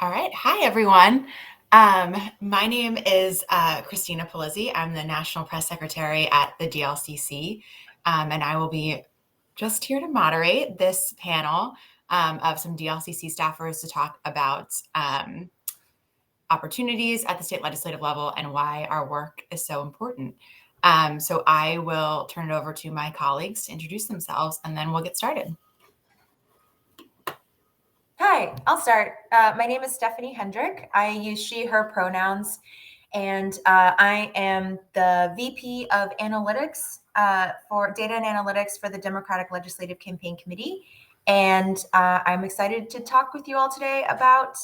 All right. Hi, everyone. My name is Christina Polizzi. I'm the National Press Secretary at the Dlcc, and I will be just here to moderate this panel of some Dlcc staffers to talk about opportunities at the state legislative level and why our work is so important. So I will turn it over to my colleagues to introduce themselves, and then we'll get started. Hi, I'll start. My name is Stephanie Hendrick. I use she, her pronouns, and I am the VP of Analytics for Data and Analytics for the Democratic Legislative Campaign Committee. And I'm excited to talk with you all today about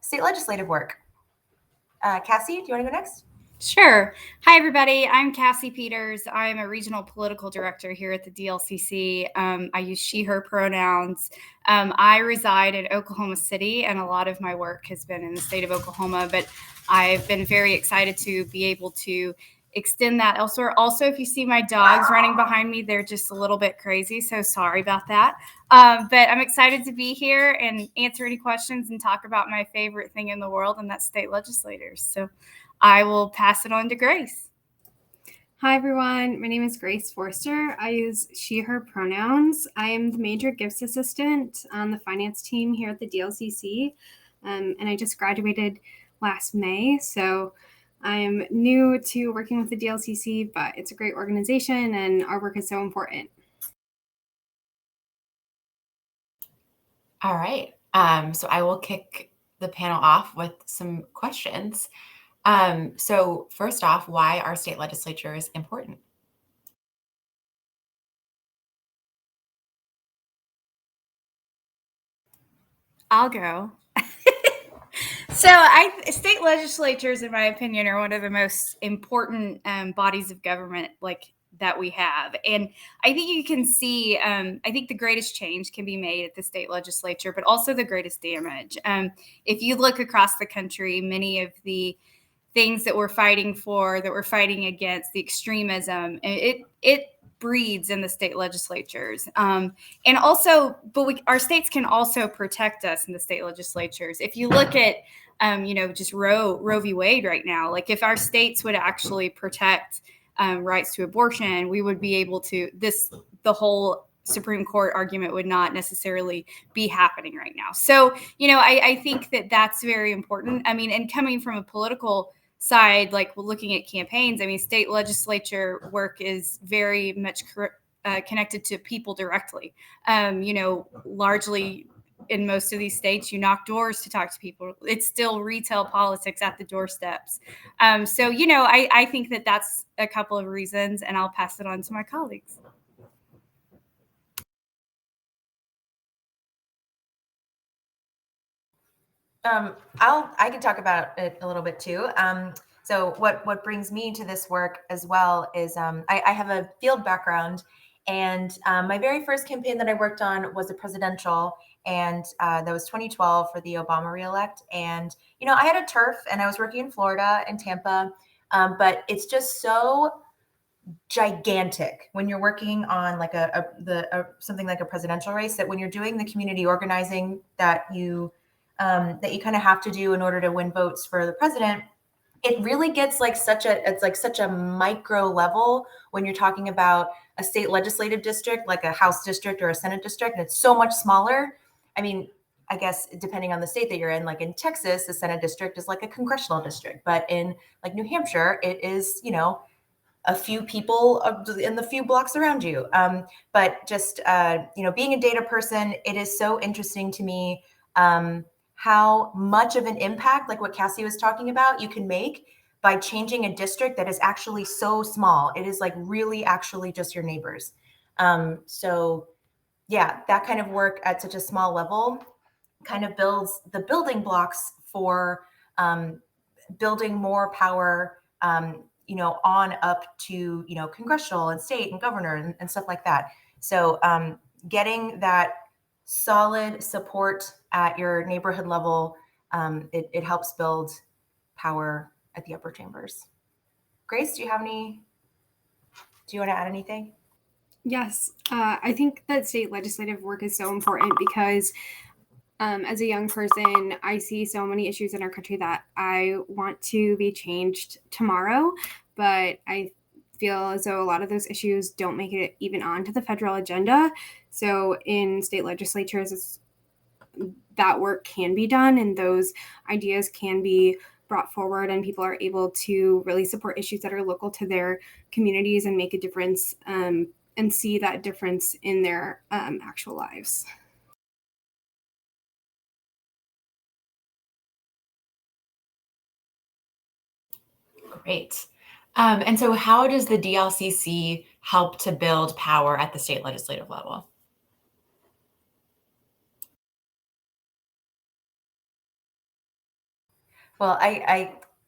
state legislative work. Cassie, do you want to go next? Sure. Hi, everybody. I'm Cassie Peters. I'm a regional political director here at the Dlcc. I use she, her pronouns. I reside in Oklahoma City, and a lot of my work has been in the state of Oklahoma, but I've been very excited to be able to extend that elsewhere. Also, if you see my dogs running behind me, they're just a little bit crazy, so sorry about that. But I'm excited to be here and answer any questions and talk about my favorite thing in the world, and that's state legislators. So I will pass it on to Grace. Hi, everyone. My name is Grace Forster. I use she, her pronouns. I am the major gifts assistant on the finance team here at the Dlcc, and I just graduated last May. So I am new to working with the Dlcc, but it's a great organization and our work is so important. All right. So I will kick the panel off with some questions. So first off, why are state legislatures important? I'll go. State legislatures, in my opinion, are one of the most important bodies of government that we have. And I think you can see, I think the greatest change can be made at the state legislature, but also the greatest damage. If you look across the country, many of the things that we're fighting for, that we're fighting against, the extremism, it breeds in the state legislatures. And also, our states can also protect us in the state legislatures. If you look at, just Roe v. Wade right now, like if our states would actually protect rights to abortion, we would be able to, the whole Supreme Court argument would not necessarily be happening right now. So, I think that that's very important. I mean, and coming from a political side, like looking at campaigns, I mean, state legislature work is very much connected to people directly. Largely in most of these states, you knock doors to talk to people. It's still retail politics at the doorsteps. So, I think that that's a couple of reasons, and I'll pass it on to my colleagues. I can talk about it a little bit too. So what brings me to this work as well is I have a field background, and my very first campaign that I worked on was a presidential, and that was 2012 for the Obama reelect. And I had a turf, and I was working in Florida and Tampa, but it's just so gigantic when you're working on like something like a presidential race, that when you're doing the community organizing that you kind of have to do in order to win votes for the president, it really gets like such a micro level when you're talking about a state legislative district, like a House district or a Senate district, and it's so much smaller. I mean, I guess depending on the state that you're in, like in Texas, the Senate district is like a congressional district, but in like New Hampshire, it is, a few people in the few blocks around you. But just, being a data person, it is so interesting to me how much of an impact, like what Cassie was talking about, you can make by changing a district that is actually so small. It is like really actually just your neighbors. So yeah, that kind of work at such a small level kind of builds the building blocks for building more power, on up to, congressional and state and governor and stuff like that. So getting that solid support at your neighborhood level, it helps build power at the upper chambers. Grace, do you want to add anything? Yes, I think that state legislative work is so important because As a young person, I see so many issues in our country that I want to be changed tomorrow, but I feel as though a lot of those issues don't make it even onto the federal agenda. So in state legislatures, that work can be done and those ideas can be brought forward and people are able to really support issues that are local to their communities and make a difference and see that difference in their actual lives. Great. And so how does the DLCC help to build power at the state legislative level? Well,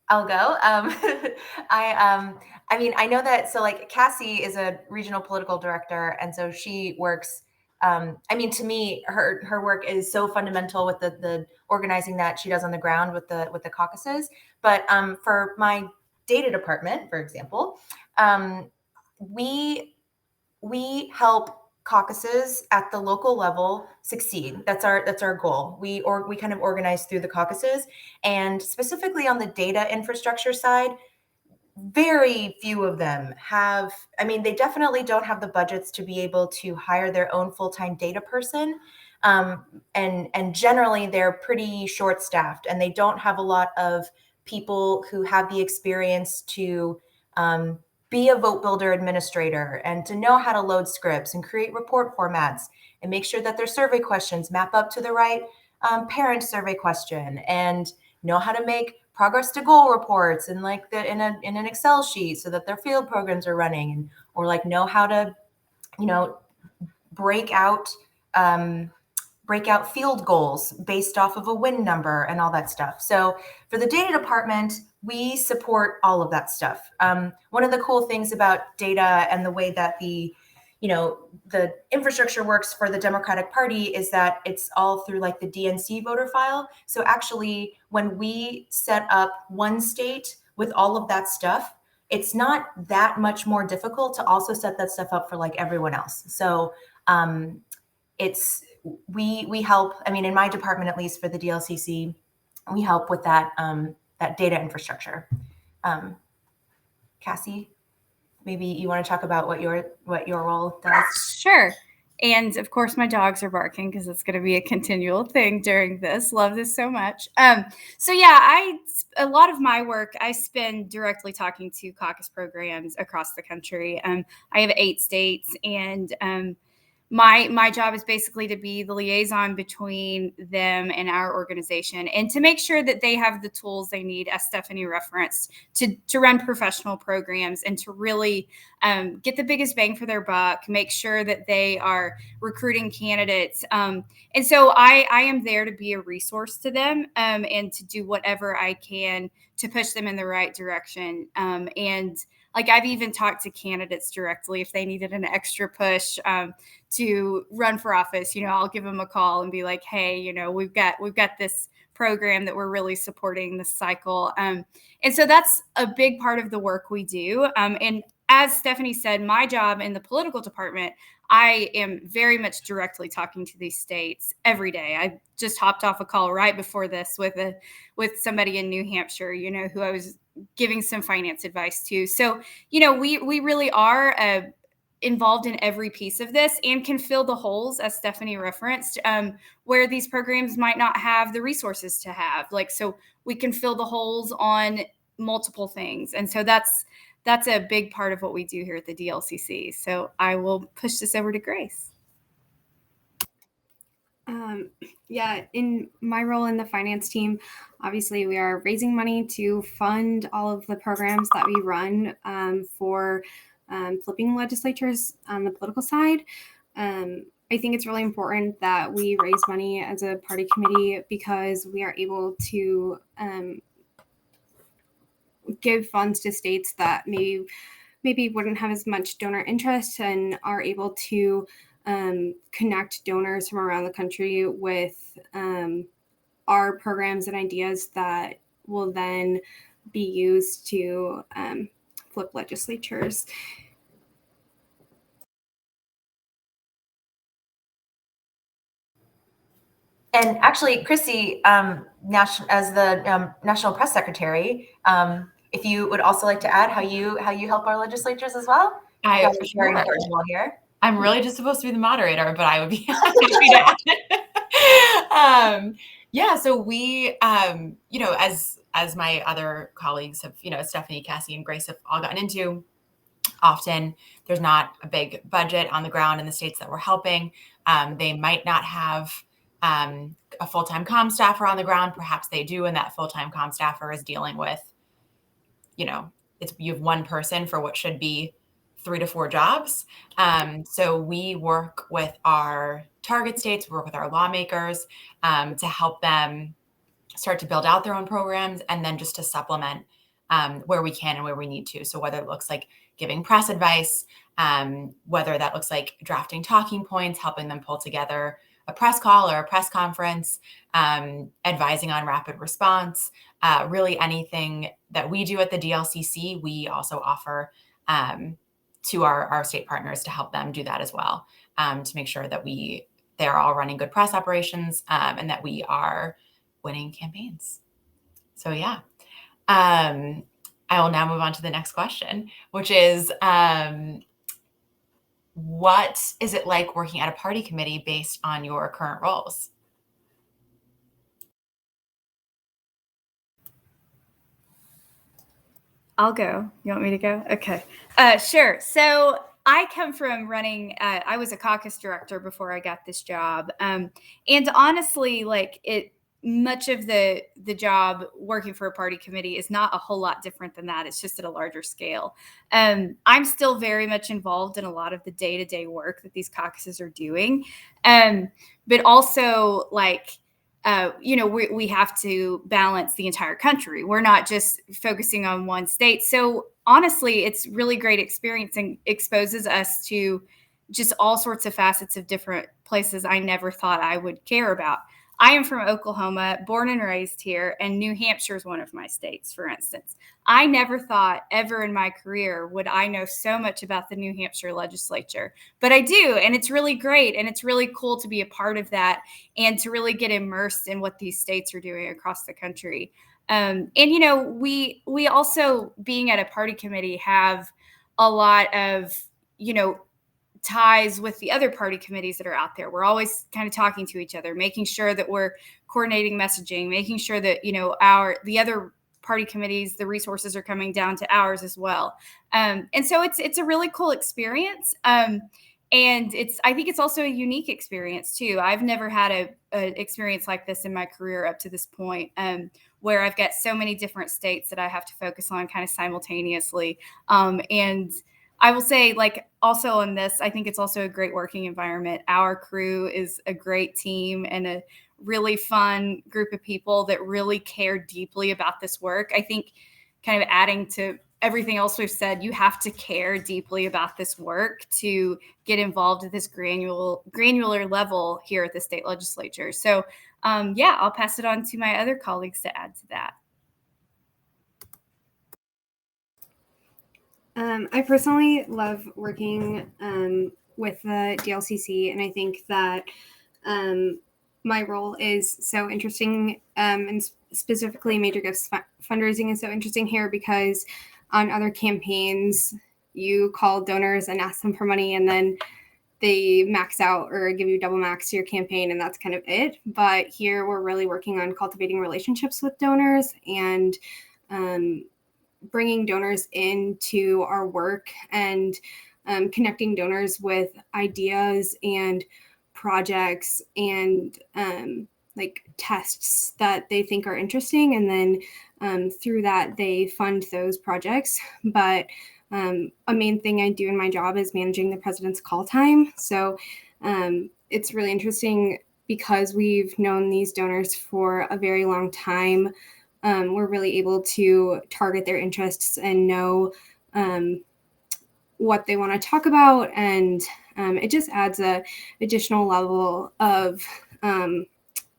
I'll go. I mean, I know that. So, like, Cassie is a regional political director, and so she works. I mean, to me, her work is so fundamental with the organizing that she does on the ground with the caucuses. But for my data department, for example, we help caucuses at the local level succeed. That's our goal. We kind of organize through the caucuses, and specifically on the data infrastructure side, very few of them have. I mean, they definitely don't have the budgets to be able to hire their own full-time data person, and generally they're pretty short-staffed, and they don't have a lot of people who have the experience to be a vote builder administrator and to know how to load scripts and create report formats and make sure that their survey questions map up to the right parent survey question and know how to make progress to goal reports and like in an Excel sheet so that their field programs are running, and or like know how to, break out field goals based off of a win number and all that stuff. So for the data department, we support all of that stuff. One of the cool things about data and the way that the infrastructure works for the Democratic Party is that it's all through like the DNC voter file. So actually, when we set up one state with all of that stuff, it's not that much more difficult to also set that stuff up for like everyone else. So we help. I mean, in my department, at least for the DLCC, we help with that data infrastructure. Cassie, maybe you want to talk about what your role does? Sure. And of course, my dogs are barking because it's going to be a continual thing during this. Love this so much. So yeah, a lot of my work I spend directly talking to caucus programs across the country. I have 8 states, and my job is basically to be the liaison between them and our organization and to make sure that they have the tools they need, as Stephanie referenced, to run professional programs and to really get the biggest bang for their buck, make sure that they are recruiting candidates. And so I am there to be a resource to them and to do whatever I can to push them in the right direction. And like I've even talked to candidates directly if they needed an extra push to run for office. I'll give them a call and be like, hey, we've got this program that we're really supporting this cycle. And so that's a big part of the work we do. And as Stephanie said, my job in the political department, I am very much directly talking to these states every day. I just hopped off a call right before this with somebody in New Hampshire, who I was giving some finance advice to. So, we really are involved in every piece of this and can fill the holes, as Stephanie referenced, where these programs might not have the resources to have. So we can fill the holes on multiple things. And so that's a big part of what we do here at the DLCC. So I will push this over to Grace. Yeah, in my role in the finance team, obviously we are raising money to fund all of the programs that we run for flipping legislatures on the political side. I think it's really important that we raise money as a party committee because we are able to give funds to states that maybe wouldn't have as much donor interest and are able to connect donors from around the country with our programs and ideas that will then be used to flip legislatures. And actually, Chrissy, as the National Press Secretary, if you would also like to add how you help our legislatures as well, I that's for a very sure. important role here. I'm really just supposed to be the moderator, but I would be happy to add. Yeah, so we, as my other colleagues have, Stephanie, Cassie, and Grace have all gotten into, often there's not a big budget on the ground in the states that we're helping. They might not have a full-time comm staffer on the ground. Perhaps they do, and that full-time comm staffer is dealing with, you have one person for what should be 3 to 4 jobs. So we work with our target states, we work with our lawmakers to help them start to build out their own programs, and then just to supplement where we can and where we need to. So whether it looks like giving press advice, whether that looks like drafting talking points, helping them pull together a press call or a press conference, advising on rapid response, really anything that we do at the DLCC, we also offer to our state partners to help them do that as well, to make sure that they're all running good press operations and that we are winning campaigns. So yeah, I will now move on to the next question, which is, what is it like working at a party committee based on your current roles? I'll go. You want me to go? Okay. Sure. So I come from running, I was a caucus director before I got this job. And honestly, much of the job working for a party committee is not a whole lot different than that. It's just at a larger scale. I'm still very much involved in a lot of the day-to-day work that these caucuses are doing. But also we have to balance the entire country. We're not just focusing on one state. So honestly, it's really great experience and exposes us to just all sorts of facets of different places I never thought I would care about. I am from Oklahoma, born and raised here, and New Hampshire is one of my states, for instance. I never thought ever in my career would I know so much about the New Hampshire legislature, but I do, and it's really great, and it's really cool to be a part of that and to really get immersed in what these states are doing across the country. We also, being at a party committee, have a lot of, ties with the other party committees that are out there. We're always kind of talking to each other, making sure that we're coordinating messaging, making sure that, the other party committees, the resources are coming down to ours as well. And so it's a really cool experience. And I think it's also a unique experience too. I've never had a experience like this in my career up to this point, where I've got so many different states that I have to focus on kind of simultaneously. And I will say, also on this, I think it's also a great working environment. Our crew is a great team and a really fun group of people that really care deeply about this work. I think, kind of adding to everything else we've said, you have to care deeply about this work to get involved at this granular level here at the state legislature. So I'll pass it on to my other colleagues to add to that. I personally love working with the DLCC, and I think that my role is so interesting, and specifically Major Gifts fundraising is so interesting here because on other campaigns, you call donors and ask them for money, and then they max out or give you double max to your campaign, and that's kind of it. But here we're really working on cultivating relationships with donors and bringing donors into our work and connecting donors with ideas and projects and tests that they think are interesting. And then through that, they fund those projects. But a main thing I do in my job is managing the president's call time. So it's really interesting because we've known these donors for a very long time. We're really able to target their interests and know what they want to talk about. And it just adds a additional level of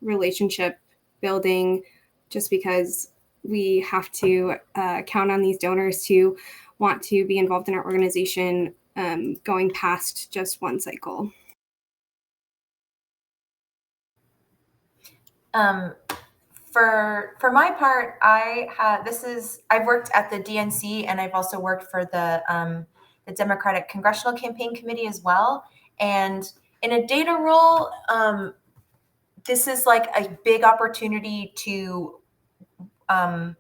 relationship building, just because we have to count on these donors to want to be involved in our organization going past just one cycle. For my part, I've worked at the DNC, and I've also worked for the Democratic Congressional Campaign Committee as well. And in a data role, this is like a big opportunity to have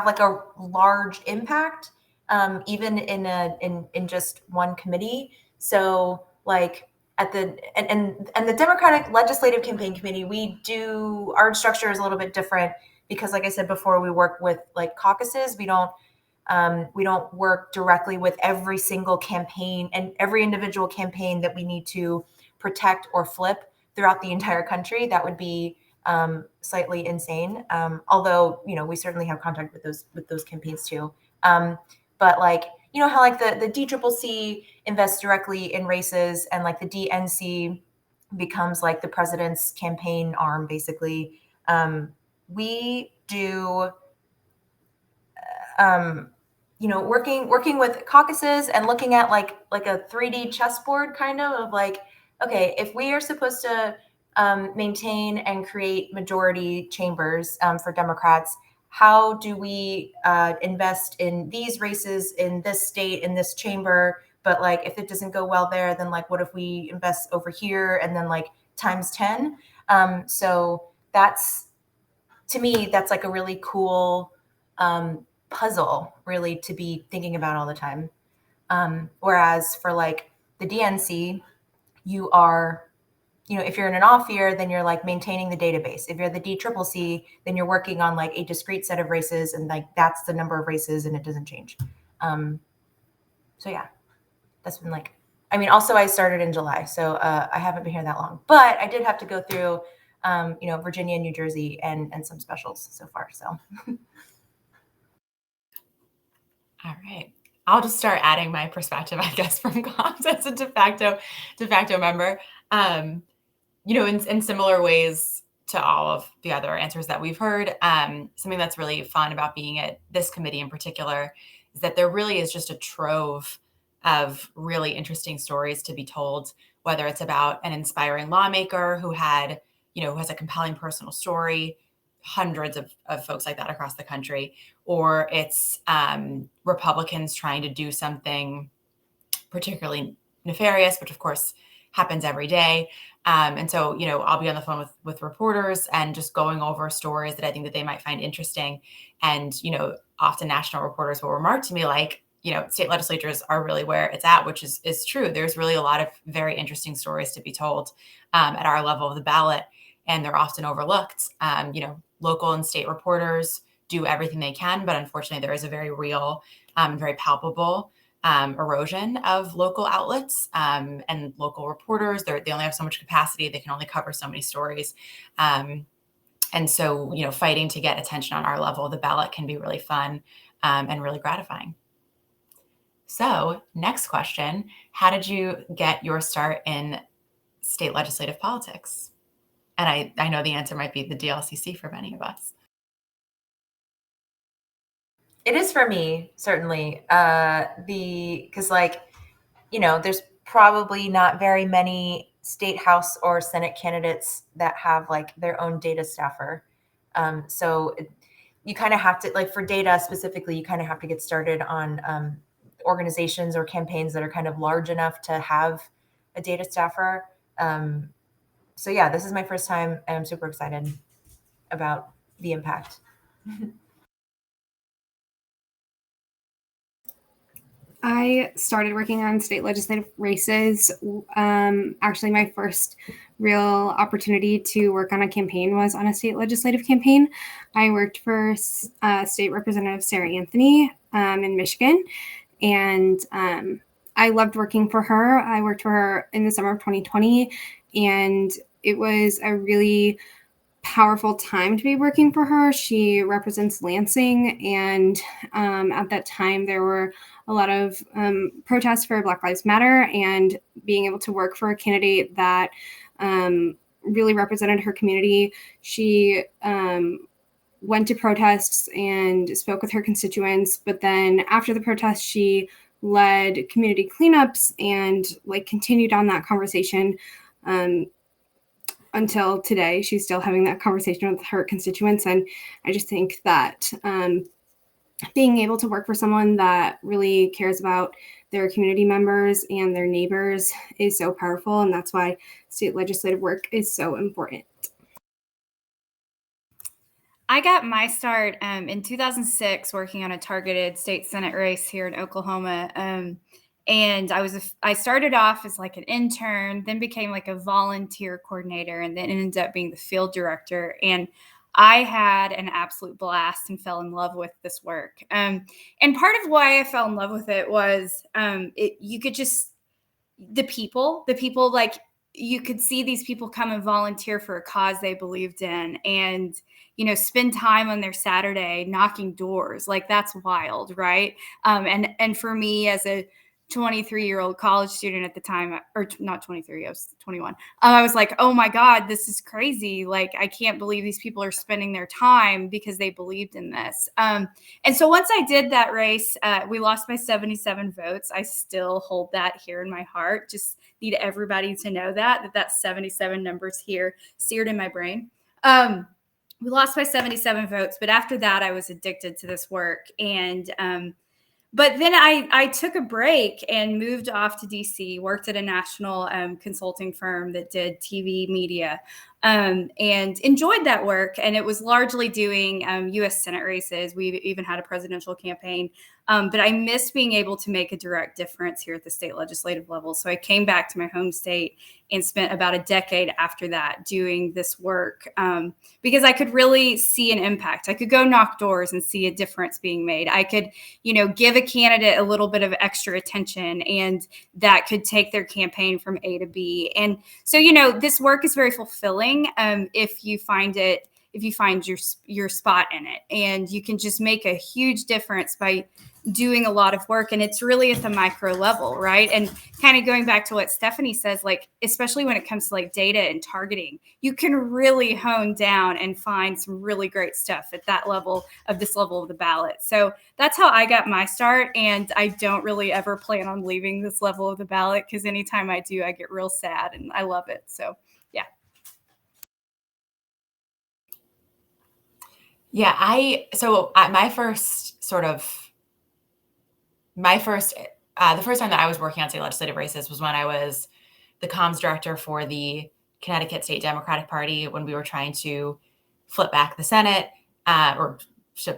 like a large impact, even in just one committee. So like at the and the Democratic Legislative Campaign Committee, our structure is a little bit different because, like I said before, we work with like caucuses. We don't work directly with every single campaign and every individual campaign that we need to protect or flip throughout the entire country. That would be slightly insane. Although, we certainly have contact with those campaigns too. But like, how like the Dlcc invests directly in races, and like the DNC becomes like the president's campaign arm, basically. We do, working with caucuses and looking at like a 3D chessboard kind of like, okay, if we are supposed to maintain and create majority chambers for Democrats, how do we invest in these races in this state, in this chamber? But like, if it doesn't go well there, then like, what if we invest over here and then like times 10? So to me, that's like a really cool puzzle, really, to be thinking about all the time. Whereas for like the DNC, you are, if you're in an off year, then you're like maintaining the database. If you're the Dlcc, then you're working on like a discrete set of races, and like that's the number of races, and it doesn't change. So yeah, that's been like, also I started in July, so I haven't been here that long, but I did have to go through, Virginia, New Jersey, and some specials so far. So. All right. I'll just start adding my perspective, I guess, from comms as a de facto member. In similar ways to all of the other answers that we've heard, something that's really fun about being at this committee in particular is that there really is just a trove of really interesting stories to be told, whether it's about an inspiring lawmaker who has a compelling personal story, hundreds of folks like that across the country, or it's Republicans trying to do something particularly nefarious, which of course happens every day. And so, I'll be on the phone with reporters and just going over stories that I think that they might find interesting. And, often national reporters will remark to me like, state legislatures are really where it's at, which is true. There's really a lot of very interesting stories to be told at our level of the ballot, and they're often overlooked. Local and state reporters do everything they can, but unfortunately there is a very real, very palpable erosion of local outlets and local reporters. They only have so much capacity. They can only cover so many stories. And so, fighting to get attention on our level of the ballot can be really fun and really gratifying. So next question, how did you get your start in state legislative politics? And I know the answer might be the Dlcc for many of us. It is for me, certainly. Because there's probably not very many state house or Senate candidates that have like their own data staffer. So you kind of have to, like for data specifically, you kind of have to get started on organizations or campaigns that are kind of large enough to have a data staffer. So yeah, this is my first time, and I'm super excited about the impact. I started working on state legislative races. Actually, my first real opportunity to work on a campaign was on a state legislative campaign. I worked for State Representative Sarah Anthony in Michigan, and I loved working for her. I worked for her in the summer of 2020, and it was a really powerful time to be working for her. She represents Lansing, and at that time there were a lot of protests for Black Lives Matter, and being able to work for a candidate that really represented her community. She went to protests and spoke with her constituents, but then after the protest, she led community cleanups and like continued on that conversation until today, she's still having that conversation with her constituents. And I just think that being able to work for someone that really cares about their community members and their neighbors is so powerful. And that's why state legislative work is so important. I got my start in 2006 working on a targeted state Senate race here in Oklahoma. And I started off as like an intern, then became like a volunteer coordinator, and then ended up being the field director. And I had an absolute blast and fell in love with this work. And part of why I fell in love with it was you could just, the people like, you could see these people come and volunteer for a cause they believed in, and spend time on their Saturday knocking doors. Like, that's wild, right? And for me, as a 23-year-old college student at the time, or not 23, I was 21. I was like, oh my God, this is crazy. Like, I can't believe these people are spending their time because they believed in this. And so once I did that race, we lost by 77 votes. I still hold that here in my heart. Just need everybody to know that 77 numbers here seared in my brain. We lost by 77 votes, but after that, I was addicted to this work. And but then I took a break and moved off to DC, worked at a national consulting firm that did TV media, and enjoyed that work. And it was largely doing U.S. Senate races. We even had a presidential campaign. But I missed being able to make a direct difference here at the state legislative level. So I came back to my home state and spent about a decade after that doing this work because I could really see an impact. I could go knock doors and see a difference being made. I could, give a candidate a little bit of extra attention, and that could take their campaign from A to B. And so, this work is very fulfilling if you find your spot in it, and you can just make a huge difference by doing a lot of work. And it's really at the micro level, right? And kind of going back to what Stephanie says, like, especially when it comes to like data and targeting, you can really hone down and find some really great stuff at that level of the ballot. So that's how I got my start. And I don't really ever plan on leaving this level of the ballot, because anytime I do, I get real sad, and I love it. So yeah. Yeah, the first time that I was working on state legislative races was when I was the comms director for the Connecticut State Democratic Party, when we were trying to flip back the Senate, or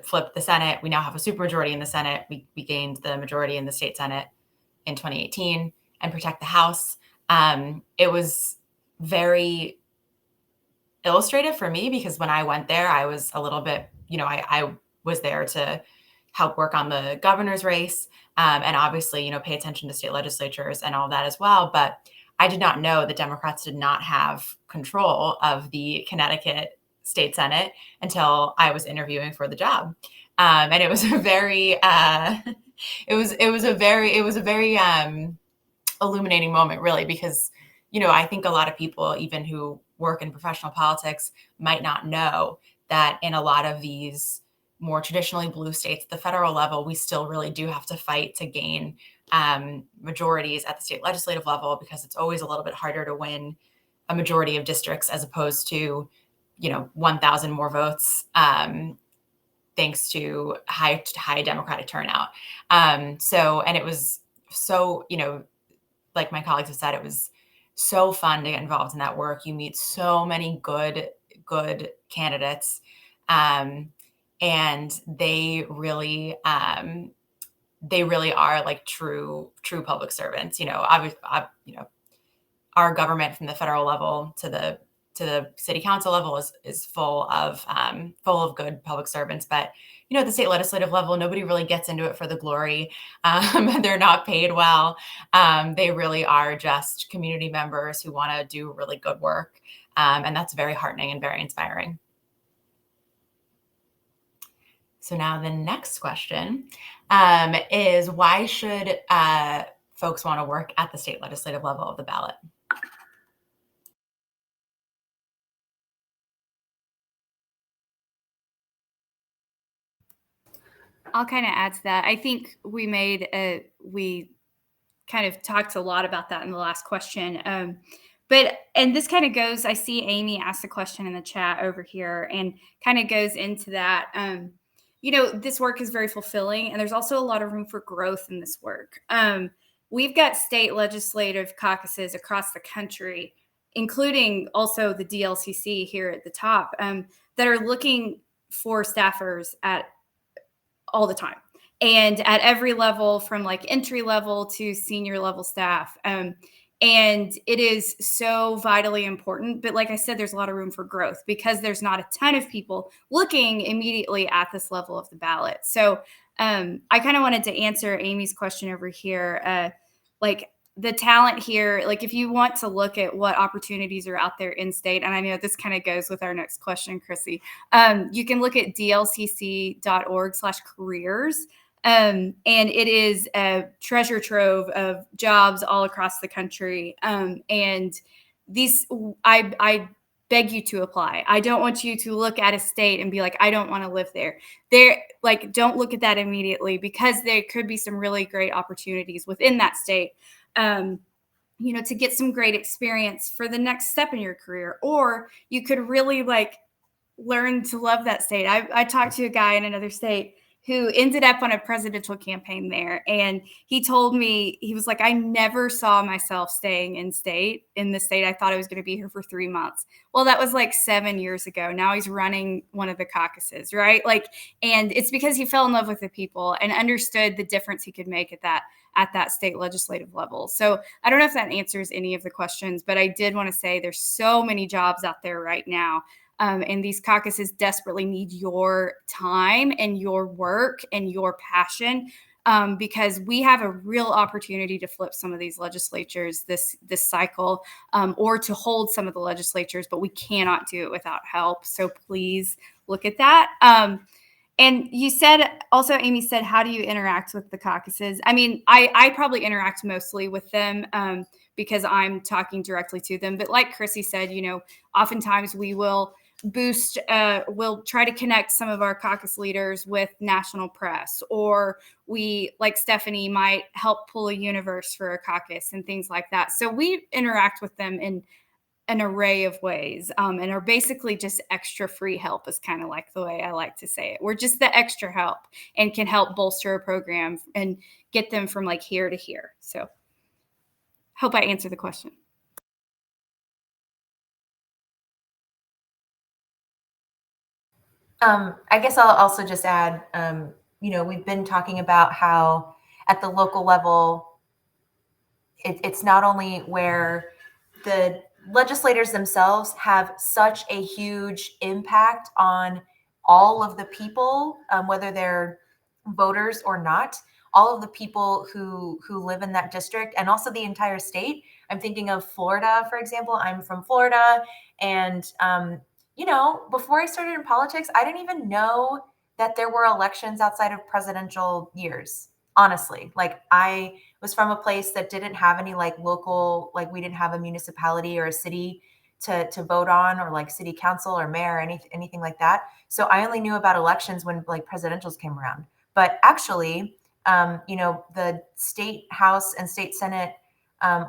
flip the Senate. We now have a supermajority in the Senate. We gained the majority in the state Senate in 2018, and protect the House. It was very illustrative for me, because when I went there, I was a little bit, I was there to help work on the governor's race, and obviously, pay attention to state legislatures and all that as well. But I did not know that Democrats did not have control of the Connecticut State Senate until I was interviewing for the job, and it was a very, illuminating moment, really, because I think a lot of people, even who work in professional politics, might not know that in a lot of these more traditionally blue states at the federal level, we still really do have to fight to gain majorities at the state legislative level, because it's always a little bit harder to win a majority of districts as opposed to 1,000 more votes, thanks to high Democratic turnout. And it was so, like my colleagues have said, it was so fun to get involved in that work. You meet so many good candidates, and they really are like true public servants. Our government from the federal level to the city council level is full of good public servants, but at the state legislative level, nobody really gets into it for the glory. They're not paid well. They really are just community members who want to do really good work. And that's very heartening and very inspiring. So now the next question is, why should folks want to work at the state legislative level of the ballot? I'll kind of add to that. I think we kind of talked a lot about that in the last question. and this kind of goes, I see Amy asked a question in the chat over here and kind of goes into that. This work is very fulfilling, and there's also a lot of room for growth in this work. We've got state legislative caucuses across the country, including also the DLCC here at the top, that are looking for staffers at all the time and at every level, from like entry level to senior level staff. And it is so vitally important. But like I said, there's a lot of room for growth because there's not a ton of people looking immediately at this level of the ballot. So I kind of wanted to answer Amy's question over here. Like the talent here, like if you want to look at what opportunities are out there in state, and I know this kind of goes with our next question, Chrissy, you can look at dlcc.org/careers. And it is a treasure trove of jobs all across the country. And these, I beg you to apply. I don't want you to look at a state and be like, I don't want to live there. Don't look at that immediately, because there could be some really great opportunities within that state. To get some great experience for the next step in your career, or you could really learn to love that state. I talked to a guy in another state who ended up on a presidential campaign there. And he told me, he was like, I never saw myself staying in the state. I thought I was going to be here for 3 months. Well, that was 7 years ago. Now he's running one of the caucuses, right? And it's because he fell in love with the people and understood the difference he could make at that state legislative level. So I don't know if that answers any of the questions, but I did want to say there's so many jobs out there right now. And these caucuses desperately need your time and your work and your passion, because we have a real opportunity to flip some of these legislatures this cycle, or to hold some of the legislatures, but we cannot do it without help. So please look at that. And you said also, Amy said, how do you interact with the caucuses? I mean, I probably interact mostly with them because I'm talking directly to them. But like Chrissy said, oftentimes we will we'll try to connect some of our caucus leaders with national press, or we, like Stephanie, might help pull a universe for a caucus and things like that. So we interact with them in an array of ways, and are basically just extra free help, is kind of like the way I like to say it. We're just the extra help and can help bolster a program and get them from here to here. So hope I answered the question. I guess I'll also just add, we've been talking about how at the local level, it's not only where the legislators themselves have such a huge impact on all of the people, whether they're voters or not, all of the people who live in that district, and also the entire state. I'm thinking of Florida, for example. I'm from Florida, and before I started in politics, I didn't even know that there were elections outside of presidential years. Honestly, I was from a place that didn't have any local, we didn't have a municipality or a city to vote on, or city council or mayor or anything like that. So I only knew about elections when presidentials came around. But actually, the state house and state senate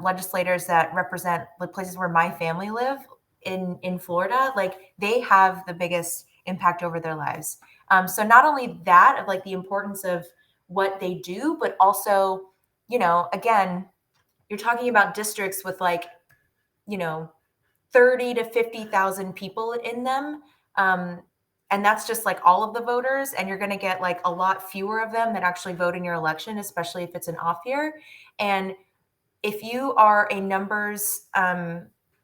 legislators that represent the places where my family live in Florida, they have the biggest impact over their lives. So not only that of the importance of what they do, but also, again, you're talking about districts with 30 to 50,000 people in them. And that's just all of the voters. And you're going to get a lot fewer of them that actually vote in your election, especially if it's an off year. And if you are a numbers,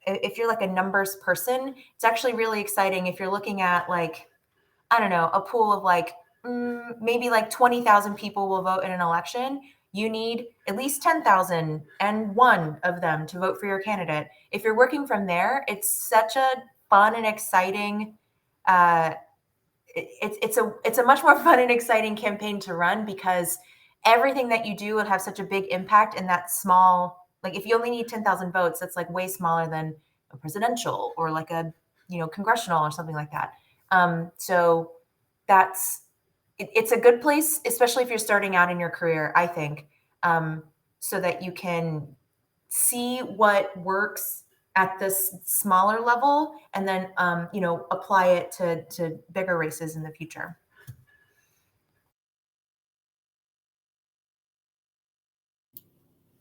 if you're a numbers person, it's actually really exciting. If you're looking at I don't know, a pool of maybe 20,000 people will vote in an election, you need at least 10,001 of them to vote for your candidate. If you're working from there, it's such a fun and exciting, it's a much more fun and exciting campaign to run, because everything that you do will have such a big impact in that small, if you only need 10,000 votes, that's way smaller than a presidential or a, congressional or something like that. So it's a good place, especially if you're starting out in your career, I think, so that you can see what works at this smaller level, and then apply it to bigger races in the future.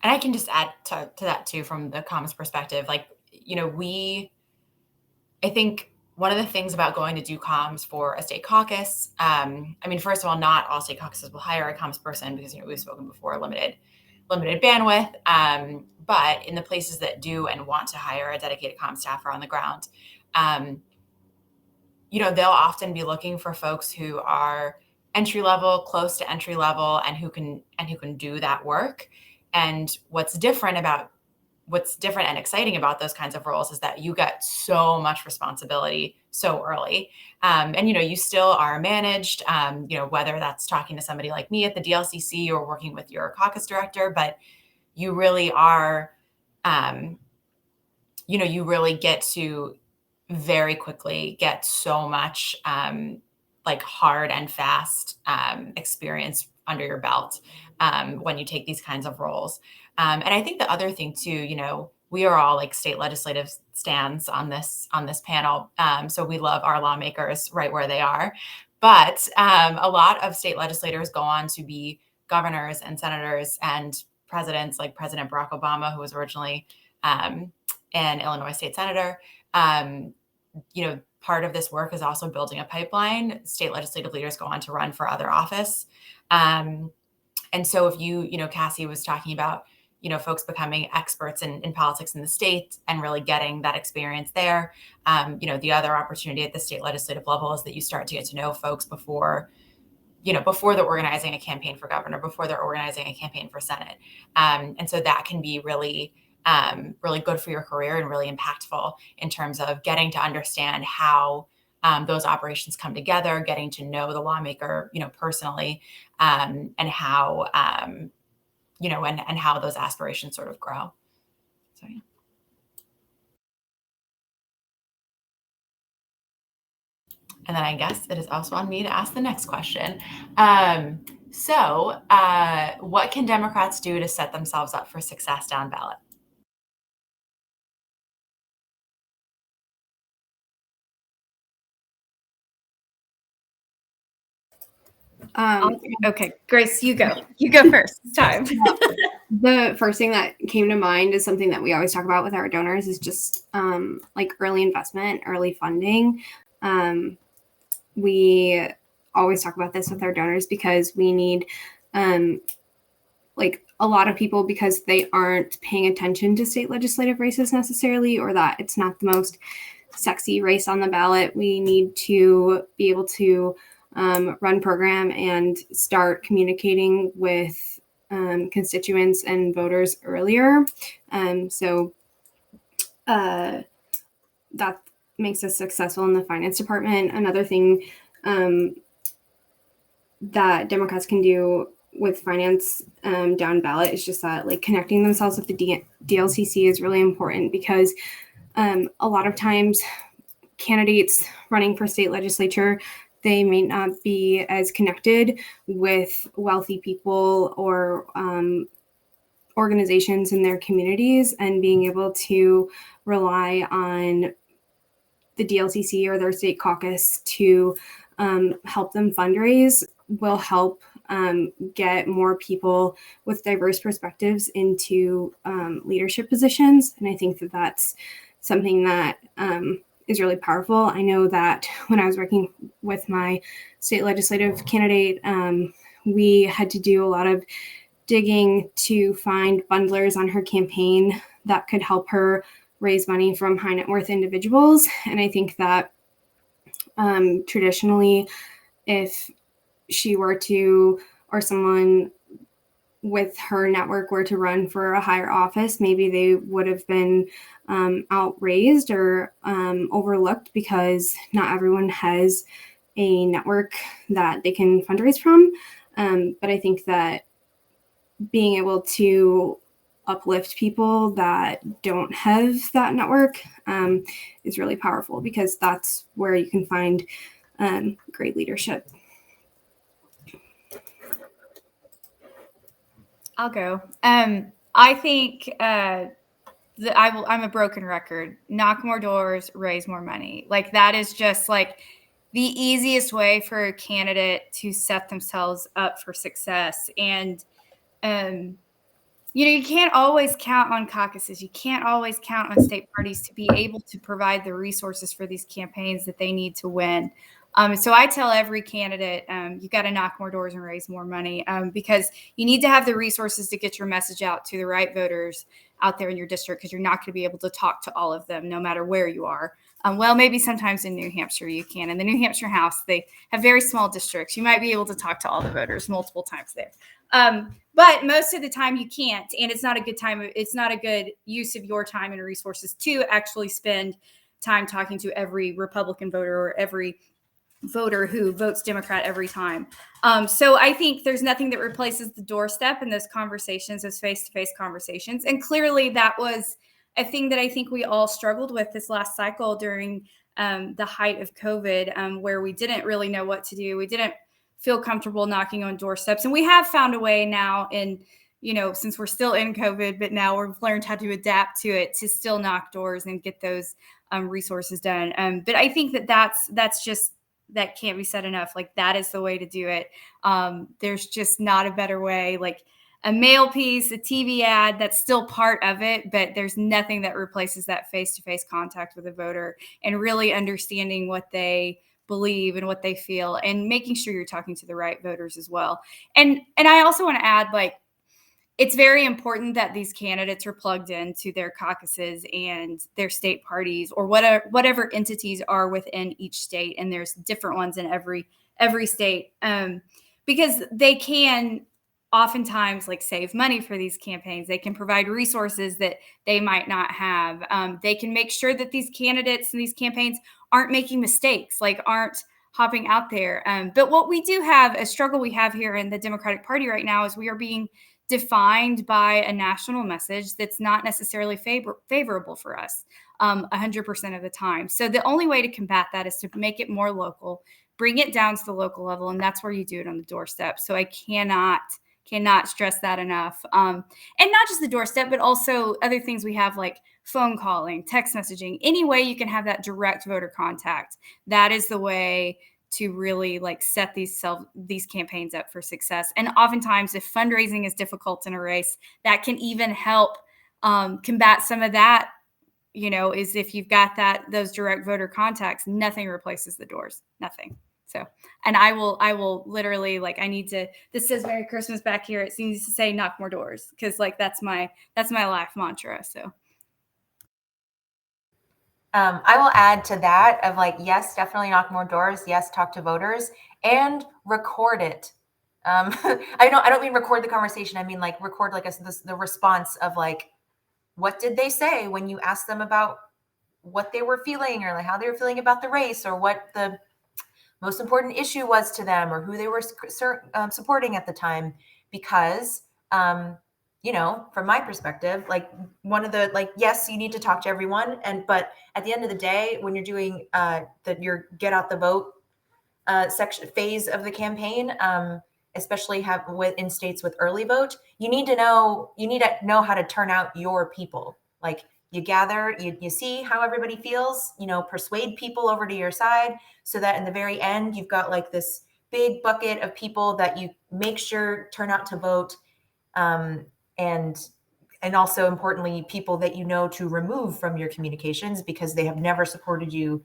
And I can just add to that too, from the comms perspective. Like, I think one of the things about going to do comms for a state caucus, first of all, not all state caucuses will hire a comms person because, we've spoken before, limited bandwidth. But in the places that do and want to hire a dedicated comms staffer on the ground, they'll often be looking for folks who are entry level, close to entry level, and who can do that work. And what's different and exciting about those kinds of roles is that you get so much responsibility so early. And you still are managed, whether that's talking to somebody like me at the Dlcc or working with your caucus director, but you really are, you really get to very quickly get so much hard and fast experience under your belt when you take these kinds of roles. And I think the other thing too, we are all like state legislative stands on this panel. So we love our lawmakers right where they are. But a lot of state legislators go on to be governors and senators and presidents, like President Barack Obama, who was originally an Illinois state senator. Part of this work is also building a pipeline. State legislative leaders go on to run for other office. And so if Cassie was talking about, folks becoming experts in politics in the state and really getting that experience there. The other opportunity at the state legislative level is that you start to get to know folks before they're organizing a campaign for governor, before they're organizing a campaign for Senate. And so that can be really good for your career and really impactful in terms of getting to understand how those operations come together, getting to know the lawmaker, personally, and how, and how those aspirations sort of grow. So, yeah. And then I guess it is also on me to ask the next question. So what can Democrats do to set themselves up for success down ballot? Okay, Grace, you go. You go first. It's time. The first thing that came to mind is something that we always talk about with our donors is just early investment, early funding. We always talk about this with our donors because we need a lot of people, because they aren't paying attention to state legislative races necessarily, or that it's not the most sexy race on the ballot. We need to be able to run program and start communicating with constituents and voters earlier. So that makes us successful in the finance department. Another thing that Democrats can do with finance down ballot is just that connecting themselves with the DLCC is really important, because a lot of times candidates running for state legislature, they may not be as connected with wealthy people or organizations in their communities, and being able to rely on the DLCC or their state caucus to help them fundraise will help get more people with diverse perspectives into leadership positions. And I think that that's something that is really powerful. I know that when I was working with my state legislative candidate, we had to do a lot of digging to find bundlers on her campaign that could help her raise money from high net worth individuals. And I think that traditionally, if she were to, or someone with her network were to run for a higher office, maybe they would have been outraised or overlooked, because not everyone has a network that they can fundraise from. But I think that being able to uplift people that don't have that network is really powerful, because that's where you can find great leadership. I'll go. I think I'm a broken record. Knock more doors, raise more money. Like that is just like the easiest way for a candidate to set themselves up for success. And you can't always count on caucuses. You can't always count on state parties to be able to provide the resources for these campaigns that they need to win. So I tell every candidate, you got to knock more doors and raise more money because you need to have the resources to get your message out to the right voters out there in your district, because you're not going to be able to talk to all of them no matter where you are. Well, maybe sometimes in New Hampshire you can. In the New Hampshire House, they have very small districts. You might be able to talk to all the voters multiple times there. But most of the time you can't, and it's not a good time. It's not a good use of your time and resources to actually spend time talking to every Republican voter or every voter who votes Democrat every time. So I think there's nothing that replaces the doorstep and those conversations, those face-to-face conversations. And clearly that was a thing that I think we all struggled with this last cycle during the height of COVID, where we didn't really know what to do. We didn't feel comfortable knocking on doorsteps. And we have found a way now since we're still in COVID, but now we've learned how to adapt to it to still knock doors and get those resources done. But I think that can't be said enough. Like that is the way to do it. There's just not a better way. Like a mail piece, a TV ad, that's still part of it, but there's nothing that replaces that face-to-face contact with a voter and really understanding what they believe and what they feel and making sure you're talking to the right voters as well. And I also want to add, like, it's very important that these candidates are plugged into their caucuses and their state parties or whatever entities are within each state. And there's different ones in every state, because they can oftentimes like save money for these campaigns. They can provide resources that they might not have. They can make sure that these candidates and these campaigns aren't making mistakes, like aren't hopping out there. But what we do have, a struggle we have here in the Democratic Party right now, is we are being defined by a national message that's not necessarily favorable for us 100% of the time. So the only way to combat that is to make it more local, bring it down to the local level, and that's where you do it on the doorstep. So I cannot stress that enough. And not just the doorstep, but also other things we have like phone calling, text messaging, any way you can have that direct voter contact. That is the way to really like set these campaigns up for success. And oftentimes if fundraising is difficult in a race, that can even help combat some of that, is if you've got those direct voter contacts, nothing replaces the doors, nothing. So, and I will literally, like, this says Merry Christmas back here. It seems to say knock more doors, because like, that's my life mantra. So. I will add to that of like, yes, definitely knock more doors. Yes, talk to voters and record it. I don't mean record the conversation. I mean like record like the response of like, what did they say when you asked them about what they were feeling or like how they were feeling about the race or what the most important issue was to them or who they were supporting at the time. Because from my perspective, like one of the, like, yes, you need to talk to everyone. But at the end of the day, when you're doing your get out the vote section phase of the campaign, especially in states with early vote, you need to know how to turn out your people. Like you gather, you see how everybody feels, persuade people over to your side so that in the very end, you've got like this big bucket of people that you make sure turn out to vote. And also importantly, people that to remove from your communications because they have never supported you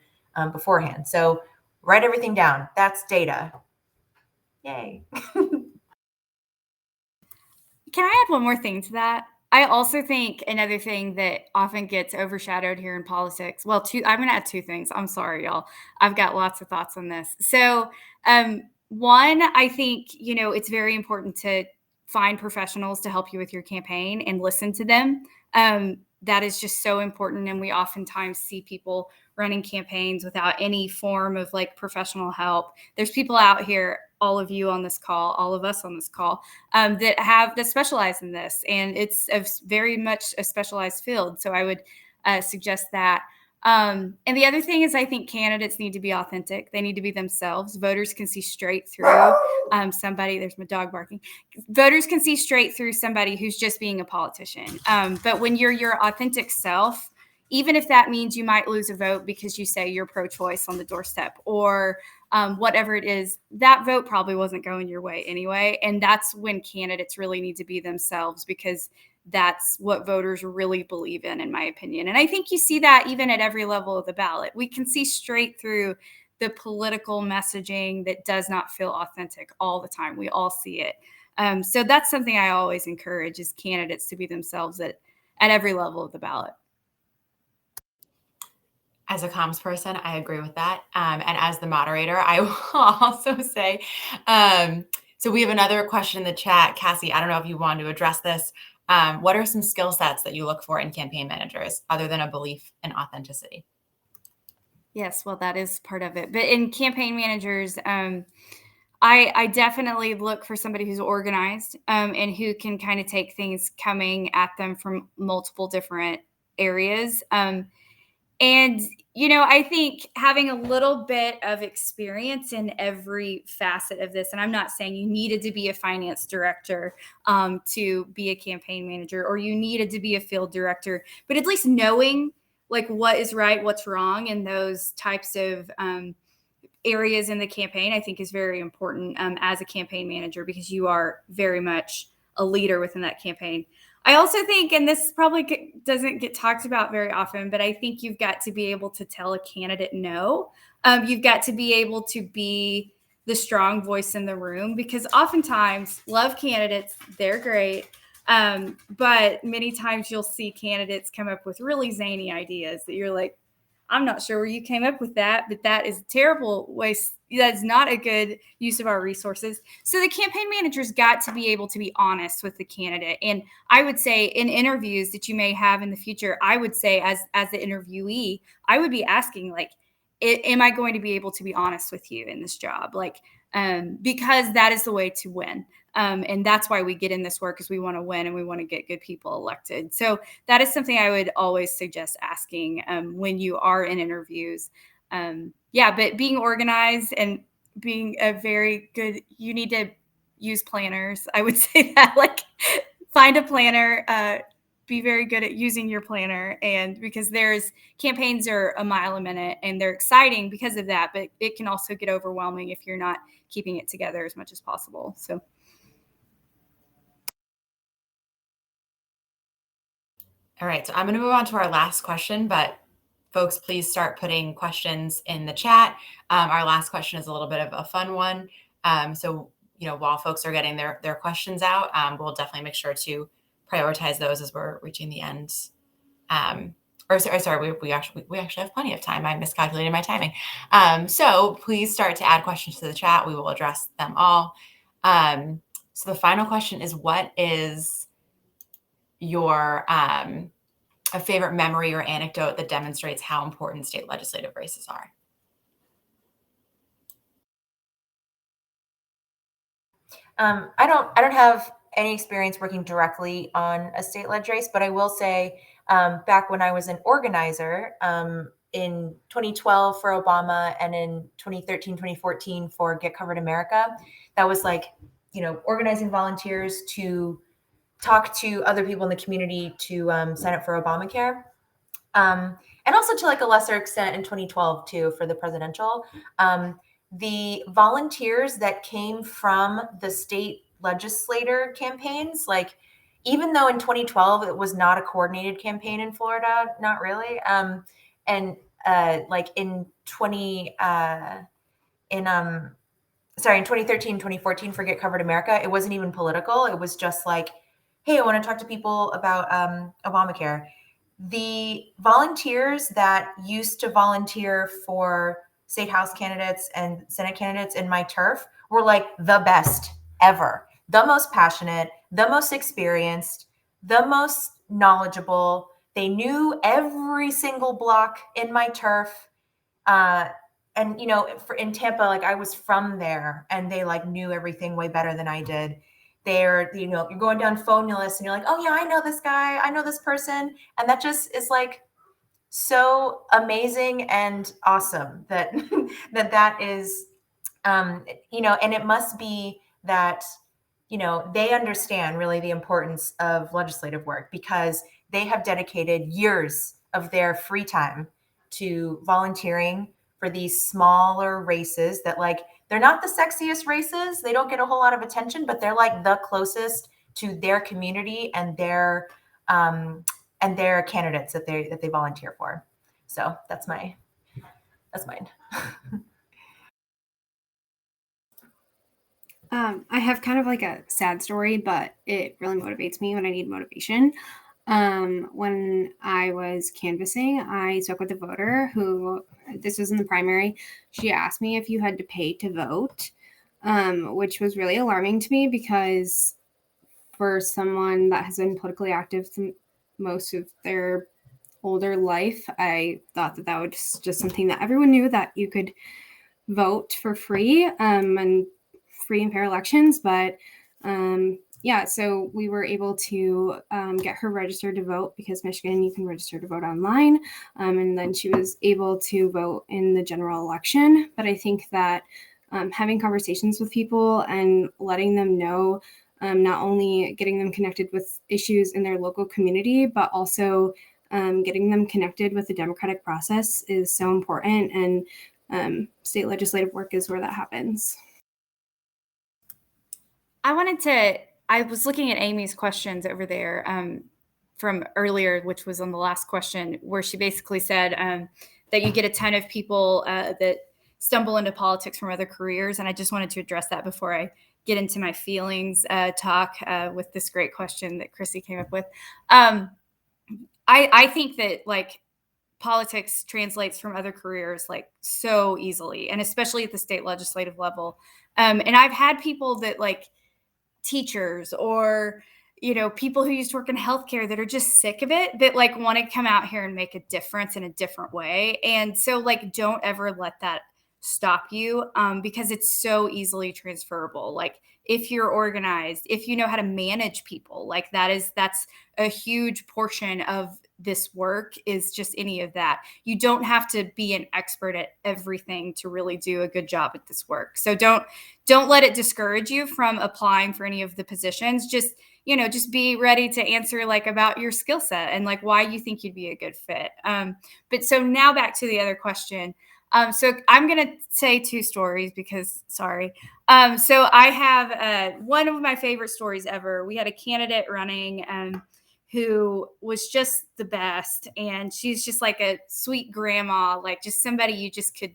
beforehand. So write everything down. That's data. Yay. Can I add one more thing to that? I also think another thing that often gets overshadowed here in politics. Well, I'm going to add two things. I'm sorry, y'all. I've got lots of thoughts on this. So, one, I think, it's very important to find professionals to help you with your campaign and listen to them. That is just so important. And we oftentimes see people running campaigns without any form of like professional help. There's people out here, all of you on this call, all of us on this call, that specialize in this. And it's very much a specialized field. So I would suggest that. And the other thing is, I think candidates need to be authentic. They need to be themselves. Voters can see straight through somebody. There's my dog barking. Voters can see straight through somebody who's just being a politician. But when you're your authentic self, even if that means you might lose a vote because you say you're pro-choice on the doorstep or whatever it is, that vote probably wasn't going your way anyway. And that's when candidates really need to be themselves, because that's what voters really believe in my opinion. And I think you see that even at every level of the ballot. We can see straight through the political messaging that does not feel authentic all the time. We all see it. So that's something I always encourage, is candidates to be themselves at every level of the ballot. As a comms person, I agree with that. And as the moderator, I will also say, so we have another question in the chat. Cassie, I don't know if you want to address this. What are some skill sets that you look for in campaign managers other than a belief in authenticity? Yes, well, that is part of it. But in campaign managers, I definitely look for somebody who's organized and who can kind of take things coming at them from multiple different areas. And, I think having a little bit of experience in every facet of this, and I'm not saying you needed to be a finance director to be a campaign manager, or you needed to be a field director, but at least knowing like what is right, what's wrong in those types of areas in the campaign, I think is very important as a campaign manager, because you are very much a leader within that campaign. I also think, and this probably doesn't get talked about very often, but I think you've got to be able to tell a candidate no. You've got to be able to be the strong voice in the room, because oftentimes, love candidates, they're great. But many times you'll see candidates come up with really zany ideas that you're like, I'm not sure where you came up with that, but that is a terrible waste. That's not a good use of our resources. So the campaign manager's got to be able to be honest with the candidate. And I would say in interviews that you may have in the future, I would say as the interviewee, I would be asking like, am I going to be able to be honest with you in this job? Like, because that is the way to win. And that's why we get in this work, is we want to win and we want to get good people elected. So that is something I would always suggest asking when you are in interviews. But being organized and being a very good, you need to use planners. I would say that, like, find a planner, be very good at using your planner. And because campaigns are a mile a minute and they're exciting because of that, but it can also get overwhelming if you're not keeping it together as much as possible. So. All right, so I'm going to move on to our last question, but folks, please start putting questions in the chat. Our last question is a little bit of a fun one. So, while folks are getting their questions out, we'll definitely make sure to prioritize those as we're reaching the end. We actually have plenty of time. I miscalculated my timing. So please start to add questions to the chat. We will address them all. So the final question is, what is your a favorite memory or anecdote that demonstrates how important state legislative races are? I don't have any experience working directly on a state leg race, but I will say back when I was an organizer in 2012 for Obama and in 2013, 2014 for Get Covered America, that was like, organizing volunteers to talk to other people in the community to sign up for Obamacare. And also to like a lesser extent in 2012 too for the presidential. The volunteers that came from the state legislator campaigns, like even though in 2012 it was not a coordinated campaign in Florida, not really. Like in 2013, 2014 for Get Covered America, it wasn't even political. It was just like, hey, I want to talk to people about Obamacare. The volunteers that used to volunteer for state house candidates and Senate candidates in my turf were like the best ever, the most passionate, the most experienced, the most knowledgeable. They knew every single block in my turf. And in Tampa, like I was from there and they like knew everything way better than I did. You're going down phone lists and you're like, oh yeah, I know this guy, I know this person. And that just is like, so amazing and awesome that that is, and it must be that, they understand really the importance of legislative work because they have dedicated years of their free time to volunteering for these smaller races that, like, they're not the sexiest races. They don't get a whole lot of attention, but they're like the closest to their community um, and their candidates that they volunteer for. So that's mine. I have kind of like a sad story, but it really motivates me when I need motivation. When I was canvassing, I spoke with a voter who, this was in the primary, she asked me if you had to pay to vote, which was really alarming to me because for someone that has been politically active most of their older life, I thought that was just something that everyone knew, that you could vote for free and free and fair elections. But so we were able to get her registered to vote because Michigan, you can register to vote online. And then she was able to vote in the general election. But I think that having conversations with people and letting them know, not only getting them connected with issues in their local community, but also getting them connected with the democratic process is so important. And state legislative work is where that happens. I was looking at Amy's questions over there from earlier, which was on the last question, where she basically said that you get a ton of people that stumble into politics from other careers. And I just wanted to address that before I get into my feelings talk with this great question that Chrissy came up with. I think that, like, politics translates from other careers like so easily, and especially at the state legislative level. And I've had people that, like, teachers or people who used to work in healthcare that are just sick of it, that like want to come out here and make a difference in a different way. And so, like, don't ever let that stop you, because it's so easily transferable. Like, if you're organized, if you know how to manage people, like that's a huge portion of this work, is just any of that. You don't have to be an expert at everything to really do a good job at this work. So don't let it discourage you from applying for any of the positions. Just be ready to answer, like, about your skill set and like why you think you'd be a good fit. But so now back to the other question. So I'm going to say two stories because, sorry. So I have one of my favorite stories ever. We had a candidate running who was just the best. And she's just like a sweet grandma, like just somebody you just could,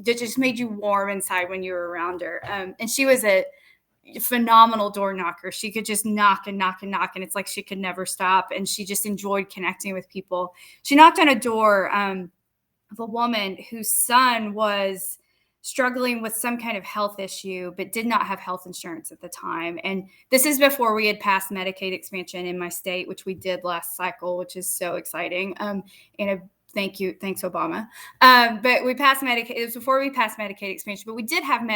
that just made you warm inside when you were around her. And she was a phenomenal door knocker. She could just knock and knock and knock, and it's like she could never stop. And she just enjoyed connecting with people. She knocked on a door of a woman whose son was struggling with some kind of health issue, but did not have health insurance at the time. And this is before we had passed Medicaid expansion in my state, which we did last cycle, which is so exciting. Thanks, Obama. But we passed Medicaid. It was before we passed Medicaid expansion, but we did have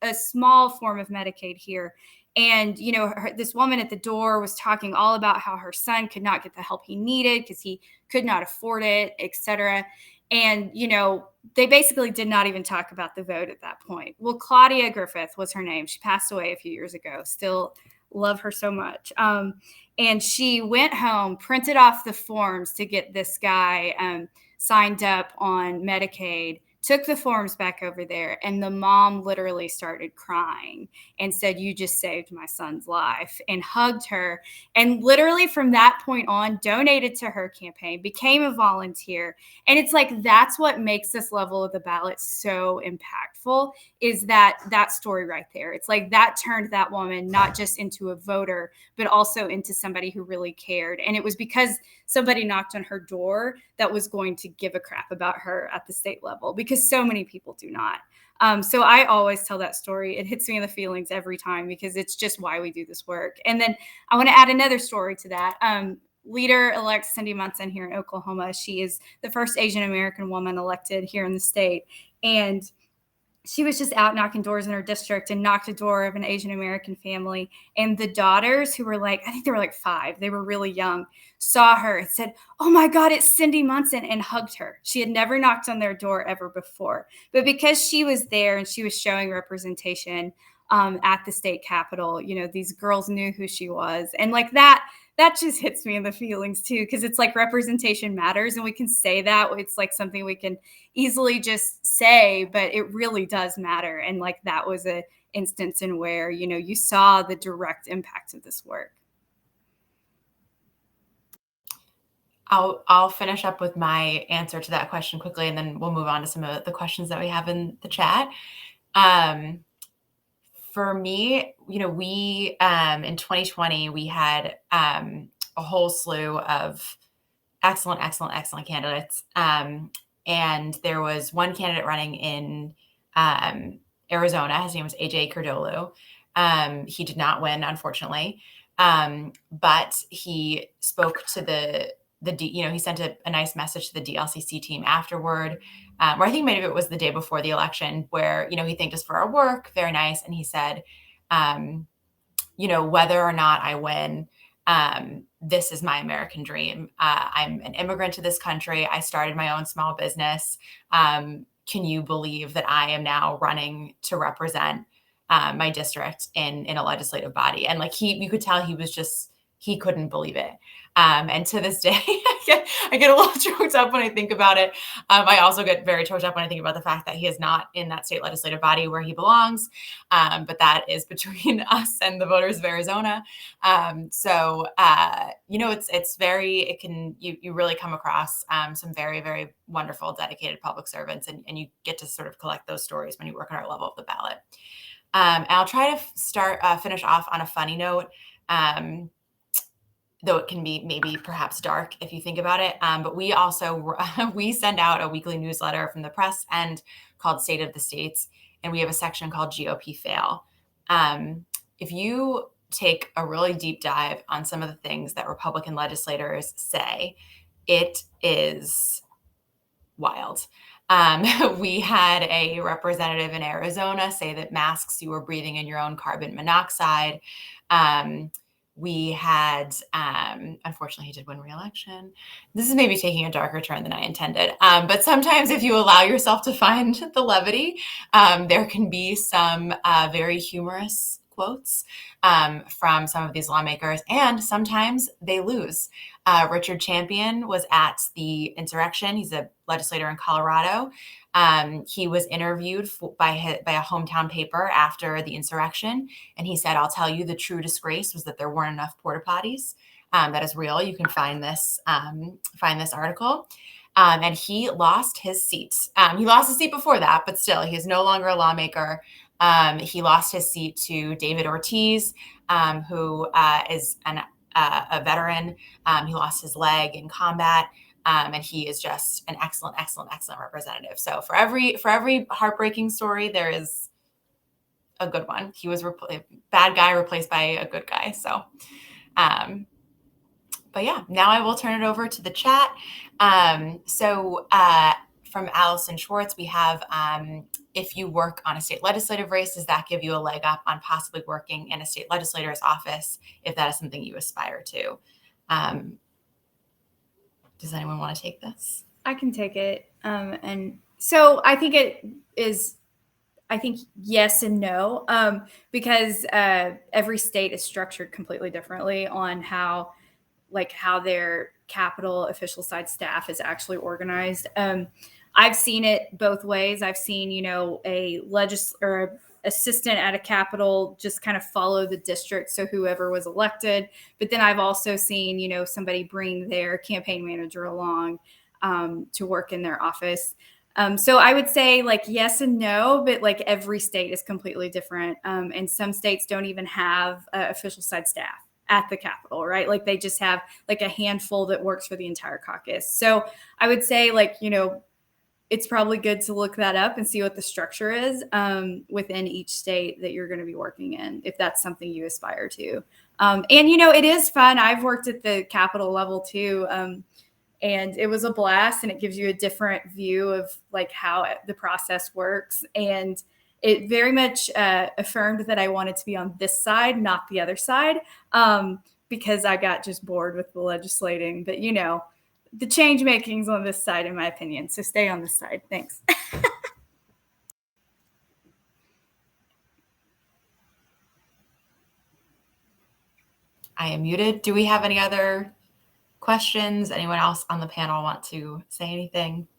a small form of Medicaid here. And, this woman at the door was talking all about how her son could not get the help he needed because he could not afford it, et cetera. And, they basically did not even talk about the vote at that point. Well, Claudia Griffith was her name. She passed away a few years ago. Still love her so much. And she went home, printed off the forms to get this guy signed up on Medicaid, took the forms back over there, and the mom literally started crying and said, "You just saved my son's life," and hugged her. And literally from that point on, donated to her campaign, became a volunteer. And it's like, that's what makes this level of the ballot so impactful, is that story right there. It's like that turned that woman not just into a voter, but also into somebody who really cared. And it was because somebody knocked on her door that was going to give a crap about her at the state level, because so many people do not. So I always tell that story. It hits me in the feelings every time because it's just why we do this work. And then I want to add another story to that. Leader-elect Cindy Munson here in Oklahoma. She is the first Asian American woman elected here in the state. And she was just out knocking doors in her district and knocked a door of an Asian American family. And the daughters, who were like, I think they were like 5, they were really young, saw her and said, "Oh my God, it's Cindy Munson," and hugged her. She had never knocked on their door ever before. But because she was there and she was showing representation at the state capitol, these girls knew who she was. And like that just hits me in the feelings too, because it's like representation matters, and we can say that. It's like something we can easily just say, but it really does matter. And like that was a instance in where, you saw the direct impact of this work. I'll finish up with my answer to that question quickly, and then we'll move on to some of the questions that we have in the chat. For me, we in 2020 we had a whole slew of excellent candidates, and there was one candidate running in Arizona. His name was AJ Cardolu. He did not win, unfortunately, but he spoke to he sent a nice message to the Dlcc team afterward, where I think maybe it was the day before the election, where, he thanked us for our work. Very nice. And he said, whether or not I win, this is my American dream. I'm an immigrant to this country. I started my own small business. Can you believe that I am now running to represent my district in a legislative body? And like you could tell he couldn't believe it. And to this day, I get a little choked up when I think about it. I also get very choked up when I think about the fact that he is not in that state legislative body where he belongs. But that is between us and the voters of Arizona. You really come across some very, very wonderful, dedicated public servants, and you get to sort of collect those stories when you work on our level of the ballot. And I'll try to finish off on a funny note. Though it can be maybe perhaps dark if you think about it. But we also, we send out a weekly newsletter from the press end called State of the States. And we have a section called GOP Fail. If you take a really deep dive on some of the things that Republican legislators say, it is wild. We had a representative in Arizona say that masks, you were breathing in your own carbon monoxide. We had, unfortunately, he did win re-election. This is maybe taking a darker turn than I intended. But sometimes if you allow yourself to find the levity, there can be some very humorous quotes from some of these lawmakers, and sometimes they lose. Richard Champion was at the insurrection. He's a legislator in Colorado. He was interviewed by a hometown paper after the insurrection, and he said, "I'll tell you, the true disgrace was that there weren't enough porta potties." That is real. You can find this article. And he lost his seat. He lost his seat before that, but still, he is no longer a lawmaker. He lost his seat to David Ortiz, who is a veteran. He lost his leg in combat. And he is just an excellent representative. So for every heartbreaking story, there is a good one. He was a bad guy replaced by a good guy. So, but yeah, now I will turn it over to the chat. From Allison Schwartz, we have, if you work on a state legislative race, does that give you a leg up on possibly working in a state legislator's office if that is something you aspire to? Does anyone want to take this? I can take it. And so I think yes and no, because every state is structured completely differently on how their Capitol official side staff is actually organized. I've seen it both ways. I've seen, a assistant at a Capitol just kind of follow the district, so whoever was elected. But then I've also seen, somebody bring their campaign manager along to work in their office. So I would say yes and no, but every state is completely different. And some states don't even have official side staff at the Capitol, right? They just have a handful that works for the entire caucus. So I would say it's probably good to look that up and see what the structure is within each state that you're going to be working in, if that's something you aspire to. And, it is fun. I've worked at the Capitol level too. And it was a blast, and it gives you a different view of how the process works. And it very much affirmed that I wanted to be on this side, not the other side, because I got just bored with the legislating. But, the change making's on this side, in my opinion. So stay on this side. Thanks. I am muted. Do we have any other questions? Anyone else on the panel want to say anything?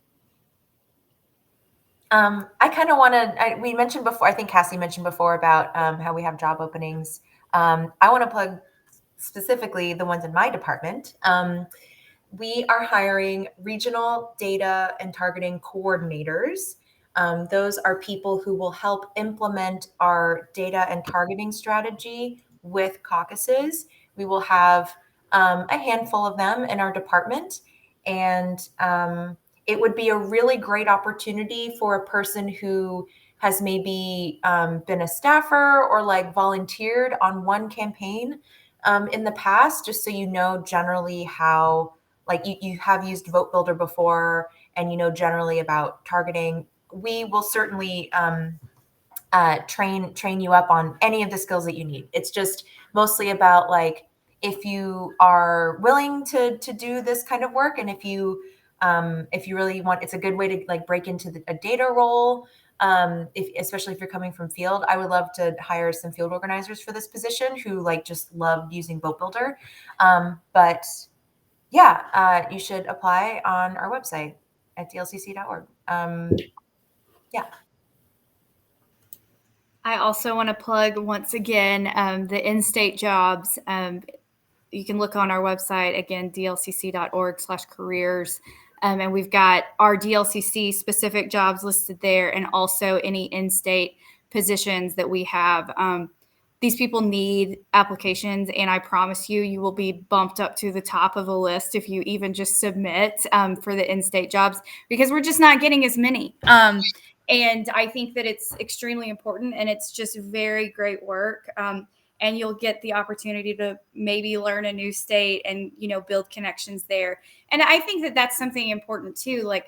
I kind of want to, we mentioned before, I think Cassie mentioned before about how we have job openings. I want to plug specifically the ones in my department. We are hiring regional data and targeting coordinators. Those are people who will help implement our data and targeting strategy with caucuses. We will have a handful of them in our department, and it would be a really great opportunity for a person who has maybe been a staffer or like volunteered on one campaign in the past, just so you know generally how, like you have used Vote Builder before and you know generally about targeting. We will certainly train you up on any of the skills that you need. It's just mostly about like if you are willing to do this kind of work, and if you really want, it's a good way to like break into a data role. Especially if you're coming from field, I would love to hire some field organizers for this position who like just love using Vote Builder. But yeah, you should apply on our website at dlcc.org. Yeah. I also want to plug once again the in-state jobs. You can look on our website, again, dlcc.org/careers. And we've got our DLCC specific jobs listed there, and also any in-state positions that we have. These people need applications, and I promise you, you will be bumped up to the top of a list if you even just submit for the in-state jobs, because we're just not getting as many. And I think that it's extremely important, and it's just very great work. And you'll get the opportunity to maybe learn a new state and, build connections there. And I think that that's something important too. Like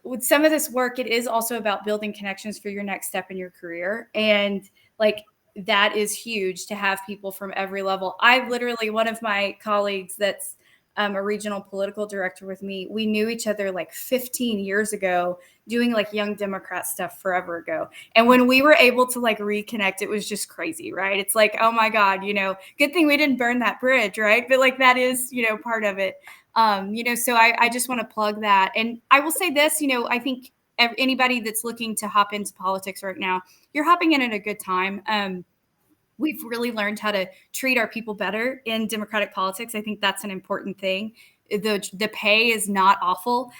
with some of this work, it is also about building connections for your next step in your career. And like, that is huge to have people from every level. I literally, one of my colleagues that's a regional political director with me, we knew each other like 15 years ago doing like Young Democrat stuff forever ago. And when we were able to like reconnect, it was just crazy, right? It's like, oh my God, good thing we didn't burn that bridge, right? But like that is, part of it. So I just want to plug that. And I will say this, I think anybody that's looking to hop into politics right now, you're hopping in at a good time. We've really learned how to treat our people better in democratic politics. I think that's an important thing. The pay is not awful.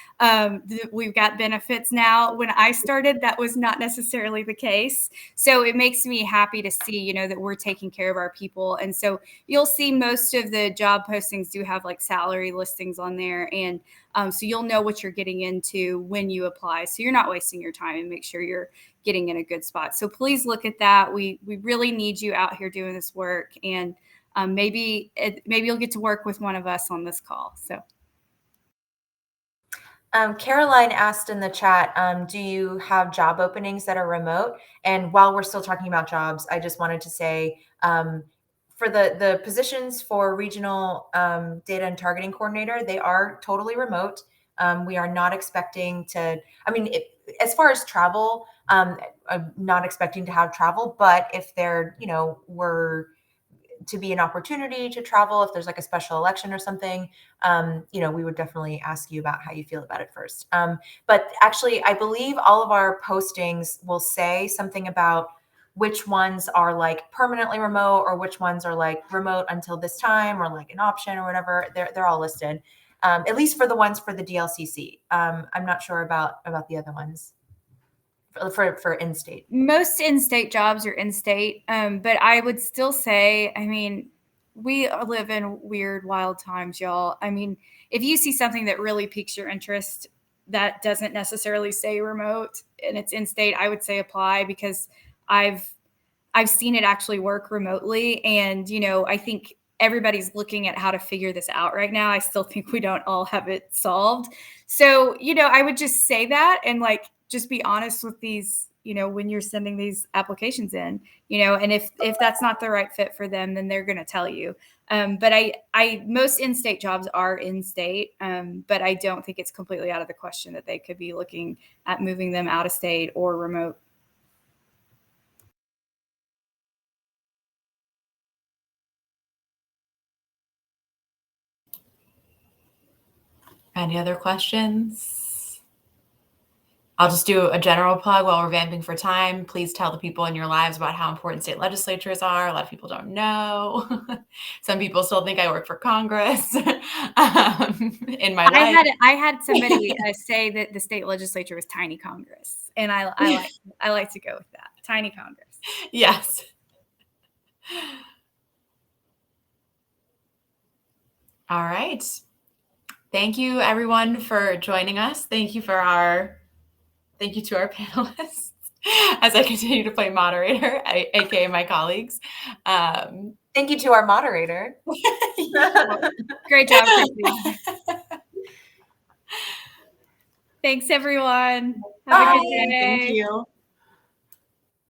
We've got benefits now. When I started, that was not necessarily the case. So it makes me happy to see, that we're taking care of our people. And so you'll see most of the job postings do have like salary listings on there. And so you'll know what you're getting into when you apply. So you're not wasting your time, and make sure you're getting in a good spot. So please look at that. We really need you out here doing this work. And maybe you'll get to work with one of us on this call. So, Caroline asked in the chat, do you have job openings that are remote? And while we're still talking about jobs, I just wanted to say, for the positions for regional data and targeting coordinator, they are totally remote. We are not expecting to, as far as travel, I'm not expecting to have travel, but if there, were to be an opportunity to travel, if there's like a special election or something, we would definitely ask you about how you feel about it first. But actually, I believe all of our postings will say something about which ones are like permanently remote or which ones are like remote until this time or like an option or whatever. They're all listed, at least for the ones for the DLCC. I'm not sure about the other ones. For in-state. Most in-state jobs are in-state, but I would still say, we live in weird, wild times, y'all. If you see something that really piques your interest that doesn't necessarily say remote and it's in-state, I would say apply, because I've seen it actually work remotely. And, I think everybody's looking at how to figure this out right now. I still think we don't all have it solved. So, I would just say that and like, just be honest with these, when you're sending these applications in, and if that's not the right fit for them, then they're going to tell you. But most in-state jobs are in-state, but I don't think it's completely out of the question that they could be looking at moving them out of state or remote. Any other questions? I'll just do a general plug while we're vamping for time. Please tell the people in your lives about how important state legislatures are. A lot of people don't know. Some people still think I work for Congress in my life. I had somebody say that the state legislature was tiny Congress, and I like to go with that. Tiny Congress. Yes. All right. Thank you, everyone, for joining us. Thank you to our panelists as I continue to play moderator, aka my colleagues. Thank you to our moderator. Great job, Christy. Thanks, everyone. Have a good day. Thank you.